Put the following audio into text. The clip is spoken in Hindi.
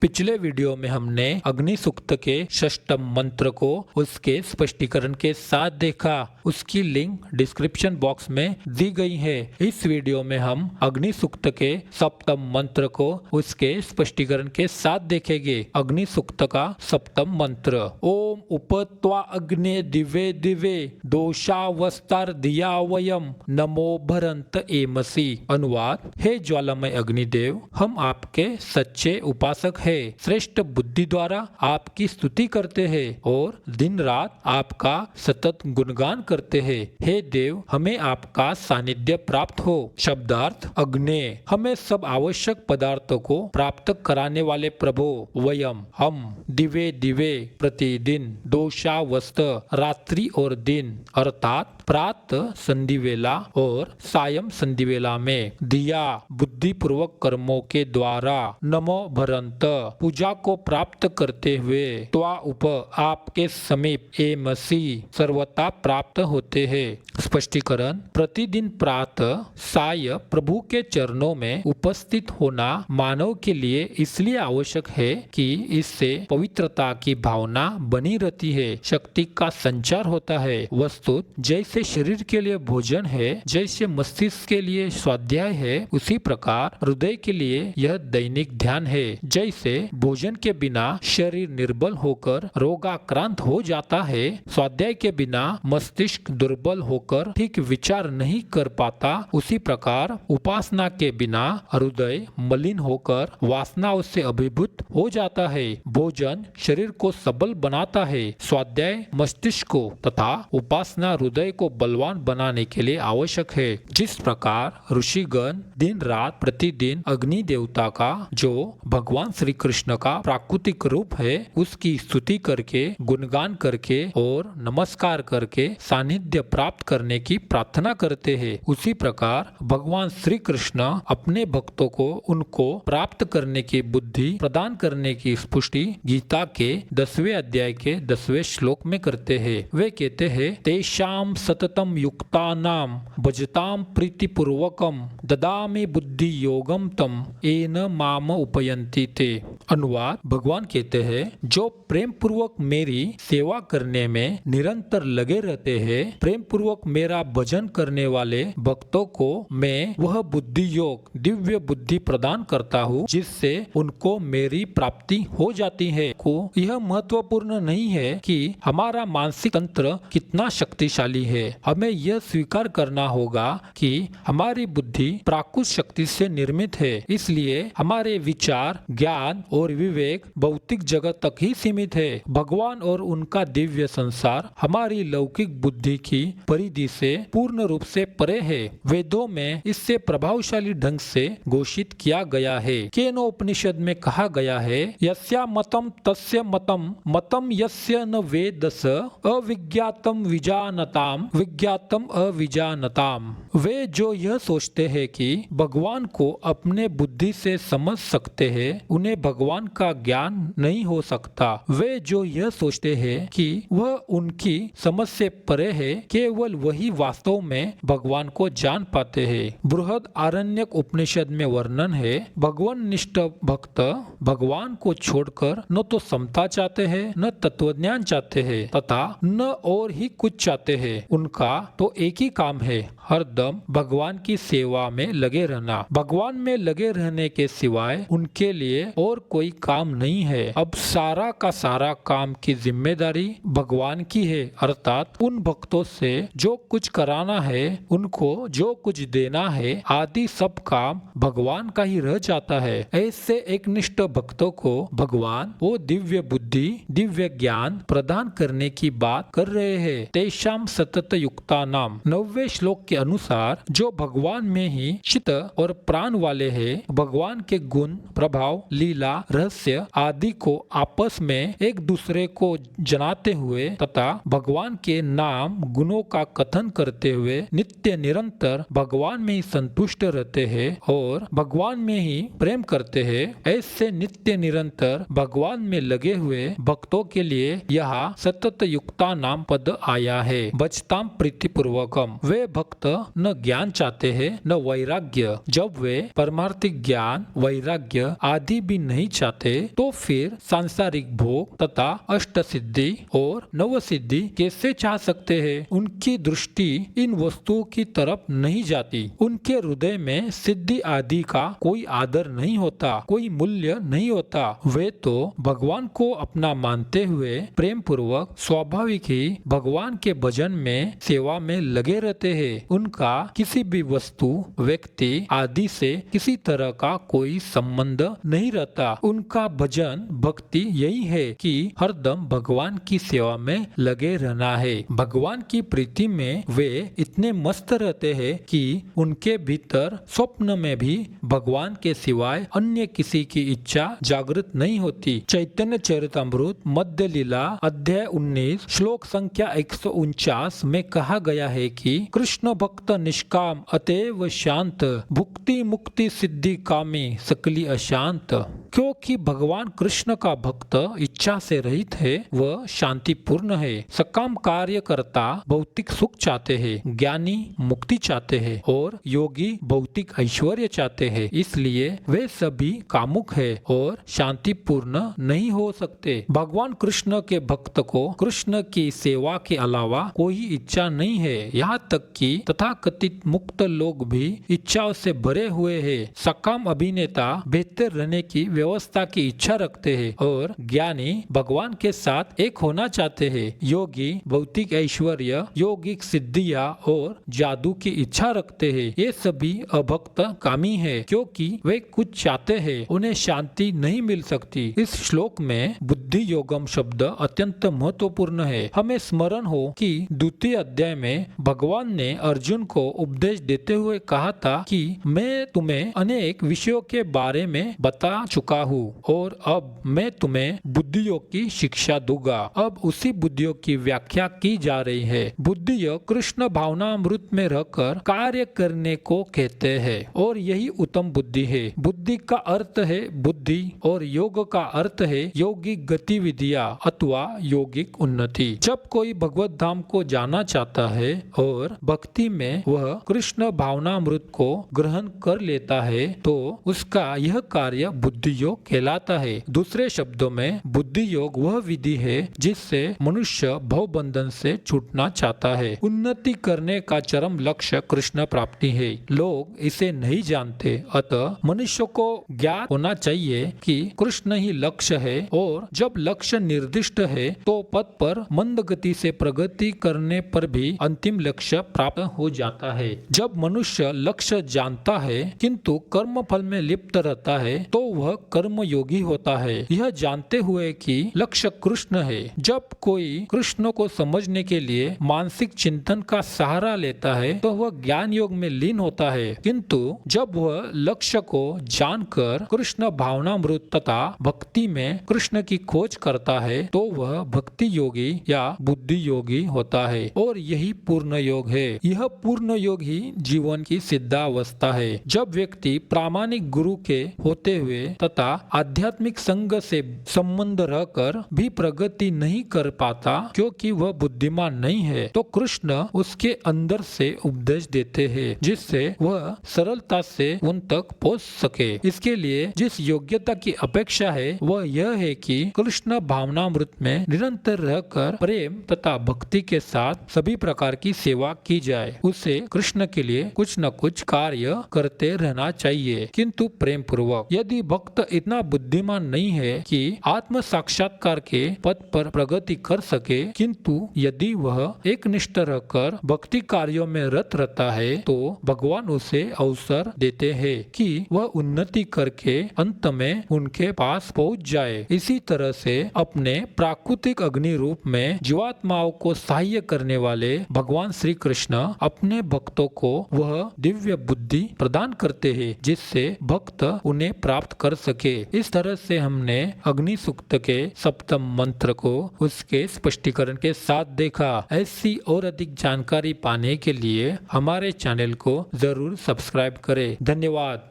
पिछले वीडियो में हमने अग्नि सूक्त के षष्ठम मंत्र को उसके स्पष्टीकरण के साथ देखा। उसकी लिंक डिस्क्रिप्शन बॉक्स में दी गई है। इस वीडियो में हम अग्नि सूक्त के सप्तम मंत्र को उसके स्पष्टीकरण के साथ देखेंगे। अग्नि सूक्त का सप्तम मंत्र। ओम उपत्वा अग्ने दिवे दिवे दोषावस्तार दिया वयम नमो भरंत एमसी। अनुवाद, हे ज्वालामय अग्निदेव, हम आपके सच्चे उपासक है, श्रेष्ठ बुद्धि द्वारा आपकी स्तुति करते हैं और दिन रात आपका सतत गुणगान करते हैं। हे देव, हमें आपका सानिध्य प्राप्त हो। शब्दार्थ, अग्ने हमें सब आवश्यक पदार्थों को प्राप्त कराने वाले प्रभु, वयम हम, दिवे दिवे प्रतिदिन, दोषावस्त रात्रि और दिन अर्थात प्रातः संधिवेला और सायं संधिवेला में, दिया बुद्धि पूर्वक कर्मों के द्वारा, नमो भरंत पूजा को प्राप्त करते हुए, त्वा उप आपके समीप, एमसी सर्वथा प्राप्त होते हैं। स्पष्टीकरण, प्रतिदिन प्रातः साय प्रभु के चरणों में उपस्थित होना मानव के लिए इसलिए आवश्यक है कि इससे पवित्रता की भावना बनी रहती है, शक्ति का संचार होता है। वस्तुत जैसे शरीर के लिए भोजन है, जैसे मस्तिष्क के लिए स्वाध्याय है, उसी प्रकार हृदय के लिए यह दैनिक ध्यान है। जैसे भोजन के बिना शरीर निर्बल होकर रोगाक्रांत हो जाता है, स्वाध्याय के बिना मस्तिष्क दुर्बल होकर ठीक विचार नहीं कर पाता, उसी प्रकार उपासना के बिना हृदय मलिन होकर वासनाओं से अभिभूत हो जाता है। भोजन शरीर को सबल बनाता है, स्वाध्याय मस्तिष्क को तथा उपासना हृदय को बलवान बनाने के लिए आवश्यक है। जिस प्रकार ऋषिगण दिन रात प्रतिदिन अग्नि देवता का, जो भगवान श्री कृष्ण का प्राकृतिक रूप है, उसकी स्तुति करके, गुणगान करके और नमस्कार करके सानिध्य प्राप्त करने की प्रार्थना करते हैं, उसी प्रकार भगवान श्री कृष्ण अपने भक्तों को उनको प्राप्त करने की बुद्धि प्रदान करने की पुष्टि गीता के 10वें अध्याय के 10वें श्लोक में करते हैं। वे कहते हैं, तेषाम सततम युक्तानाम भजताम प्रीतिपूर्वकम ददामि बुद्धि योगम तम येन माम उपयन्ति ते। अनुवाद, भगवान कहते हैं, जो प्रेम पूर्वक मेरी सेवा करने में निरंतर लगे रहते हैं, प्रेम पूर्वक मेरा भजन करने वाले भक्तों को मैं वह बुद्धि योग, दिव्य बुद्धि प्रदान करता हूँ, जिससे उनको मेरी प्राप्ति हो जाती है। को यह महत्वपूर्ण नहीं है कि हमारा मानसिक तंत्र कितना शक्तिशाली है, हमें यह स्वीकार करना होगा कि हमारी बुद्धि प्राकृत शक्ति से निर्मित है, इसलिए हमारे विचार, ज्ञान और विवेक भौतिक जगत तक ही सीमित है। भगवान और उनका दिव्य संसार हमारी लौकिक बुद्धि की परिधि से पूर्ण रूप से परे है। वेदों में इससे प्रभावशाली ढंग से घोषित किया गया है। केनोपनिषद में कहा गया है, यस्या मतम तस्य मतम, मतम यस्य न वेदस, अविज्ञातम विजानताम, विज्ञातम अविजानताम। वे जो यह सोचते हैं कि भगवान को अपने बुद्धि से समझ सकते हैं, उन्हें भगवान का ज्ञान नहीं हो सकता। वे जो यह सोचते हैं कि वह उनकी समझ से परे है, केवल वही वास्तव में भगवान को जान पाते हैं। बृहद आरण्यक उपनिषद में वर्णन है, भगवान निष्ठ भक्त भगवान को छोड़कर न तो समता चाहते हैं, न तत्वज्ञान चाहते हैं, तथा न और ही कुछ चाहते हैं। उनका तो एक ही काम है, हरदम भगवान की सेवा में लगे रहना। भगवान में लगे रहने के सिवाय उनके लिए और कोई काम नहीं है। अब सारा का सारा काम की जिम्मेदारी भगवान की है, अर्थात उन भक्तों से जो कुछ कराना है, उनको जो कुछ देना है, आदि सब काम भगवान का ही रह जाता है। ऐसे एक निष्ठ भक्तों को भगवान वो दिव्य बुद्धि, दिव्य ज्ञान प्रदान करने की बात कर रहे हैं। तेषाम सतत युक्ता नाम, 9वें श्लोक के अनुसार जो भगवान में ही चित्त और प्राण वाले हैं, भगवान के गुण, प्रभाव, लीला, रहस्य आदि को आपस में एक दूसरे को जनाते हुए तथा भगवान के नाम गुणों का कथन करते हुए नित्य निरंतर भगवान में ही संतुष्ट रहते हैं और भगवान में ही प्रेम करते हैं। ऐसे नित्य निरंतर भगवान में लगे हुए भक्तों के लिए यहाँ सतत युक्ता नाम पद आया है। भजताम प्रीतिपूर्वकम, वे भक्त भक्त न ज्ञान चाहते हैं न वैराग्य। जब वे परमार्थिक ज्ञान, वैराग्य आदि भी नहीं चाहते तो फिर सांसारिक भोग तथा अष्ट सिद्धि और नव सिद्धि कैसे चाह सकते हैं? उनकी दृष्टि इन वस्तुओं की तरफ नहीं जाती। उनके हृदय में सिद्धि आदि का कोई आदर नहीं होता, कोई मूल्य नहीं होता। वे तो भगवान को अपना मानते हुए प्रेम पूर्वक स्वाभाविक ही भगवान के भजन में, सेवा में लगे रहते हैं। उनका किसी भी वस्तु, व्यक्ति आदि से किसी तरह का कोई संबंध नहीं रहता। उनका भजन, भक्ति यही है कि हरदम भगवान की सेवा में लगे रहना है। भगवान की प्रीति में वे इतने मस्त रहते हैं कि उनके भीतर स्वप्न में भी भगवान के सिवाय अन्य किसी की इच्छा जागृत नहीं होती। चैतन्य चरितामृत मध्य लीला अध्याय 19 श्लोक संख्या 149 में कहा गया है कि कृष्ण भक्त निष्काम अतएव शांत, भुक्ति मुक्ति सिद्धि कामी सकली अशांत। क्योंकि भगवान कृष्ण का भक्त इच्छा से रहित है, वह शांतिपूर्ण है। सकाम कार्य करता भौतिक सुख चाहते हैं, ज्ञानी मुक्ति चाहते हैं और योगी भौतिक ऐश्वर्य चाहते हैं। इसलिए वे सभी कामुक है और शांतिपूर्ण नहीं हो सकते। भगवान कृष्ण के भक्त को कृष्ण की सेवा के अलावा कोई इच्छा नहीं है। यहाँ तक कि तथाकथित मुक्त लोग भी इच्छाओं से भरे हुए हैं। सकाम अभिनेता बेहतर रहने की व्यवस्था की इच्छा रखते हैं और ज्ञानी भगवान के साथ एक होना चाहते हैं। योगी भौतिक ऐश्वर्य, यौगिक सिद्धियां और जादू की इच्छा रखते हैं। ये सभी अभक्त कामी है, क्योंकि वे कुछ चाहते हैं, उन्हें शांति नहीं मिल सकती। इस श्लोक में बुद्धि योगम शब्द अत्यंत महत्वपूर्ण है। हमें स्मरण हो कि द्वितीय अध्याय में भगवान ने अर्जुन को उपदेश देते हुए कहा था कि मैं तुम्हें अनेक विषयों के बारे में बता चुका हूँ और अब मैं तुम्हें बुद्धि योग की शिक्षा दूंगा। अब उसी बुद्धि योग की व्याख्या की जा रही है। बुद्धि योग कृष्ण भावनामृत में रहकर कार्य करने को कहते हैं और यही उत्तम बुद्धि है। बुद्धि का अर्थ है बुद्धि और योग का अर्थ है यौगिक गतिविधियां अथवा यौगिक उन्नति। जब कोई भगवत धाम को जाना चाहता है और भक्ति में वह कृष्ण भावनामृत को ग्रहण कर लेता है तो उसका यह कार्य बुद्धि योग कहलाता है। दूसरे शब्दों में बुद्धि योग वह विधि है जिससे मनुष्य भव बंधन से छूटना चाहता है। उन्नति करने का चरम लक्ष्य कृष्ण प्राप्ति है। लोग इसे नहीं जानते, अतः मनुष्य को ज्ञात होना चाहिए कि कृष्ण ही लक्ष्य है और जब लक्ष्य निर्दिष्ट है तो पथ पर मंद गति से प्रगति करने पर भी अंतिम लक्ष्य प्राप्त हो जाता है। जब मनुष्य लक्ष्य जानता है किंतु कर्म फल में लिप्त रहता है तो वह कर्म योगी होता है, यह जानते हुए कि लक्ष्य कृष्ण है। जब कोई कृष्ण को समझने के लिए मानसिक चिंतन का सहारा लेता है तो वह ज्ञान योग में लीन होता है, किंतु जब वह लक्ष्य को जानकर कृष्ण भावनामृत तथा भक्ति में कृष्ण की खोज करता है तो वह भक्ति योगी या बुद्धि योगी होता है और यही पूर्ण योग है। यह पूर्ण योग ही जीवन की सिद्धावस्था है। जब व्यक्ति प्रामाणिक गुरु के होते हुए तथा आध्यात्मिक संग से संबंध रहकर भी प्रगति नहीं कर पाता क्योंकि वह बुद्धिमान नहीं है, तो कृष्ण उसके अंदर से उपदेश देते हैं जिससे वह सरलता से उन तक पहुंच सके। इसके लिए जिस योग्यता की अपेक्षा है वह यह है कि कृष्ण भावनामृत में निरंतर रहकर प्रेम तथा भक्ति के साथ सभी प्रकार की सेवा की जाए। उसे कृष्ण के लिए कुछ न कुछ कार्य करते रहना चाहिए, किंतु प्रेम पूर्वक। यदि भक्त इतना बुद्धिमान नहीं है कि आत्म साक्षात्कार के पद पर प्रगति कर सके, किंतु यदि वह एक निष्ठ रहकर भक्ति कार्यों में रत रहता है तो भगवान उसे अवसर देते हैं कि वह उन्नति करके अंत में उनके पास पहुंच जाए। इसी तरह से अपने प्राकृतिक अग्नि रूप में जीवात्माओं को सहाय्य करने वाले भगवान श्री कृष्ण अपने भक्तों को वह दिव्य बुद्धि प्रदान करते हैं जिससे भक्त उन्हें प्राप्त कर सके। इस तरह से हमने अग्नि सूक्त के सप्तम मंत्र को उसके स्पष्टीकरण के साथ देखा। ऐसी और अधिक जानकारी पाने के लिए हमारे चैनल को जरूर सब्सक्राइब करें। धन्यवाद।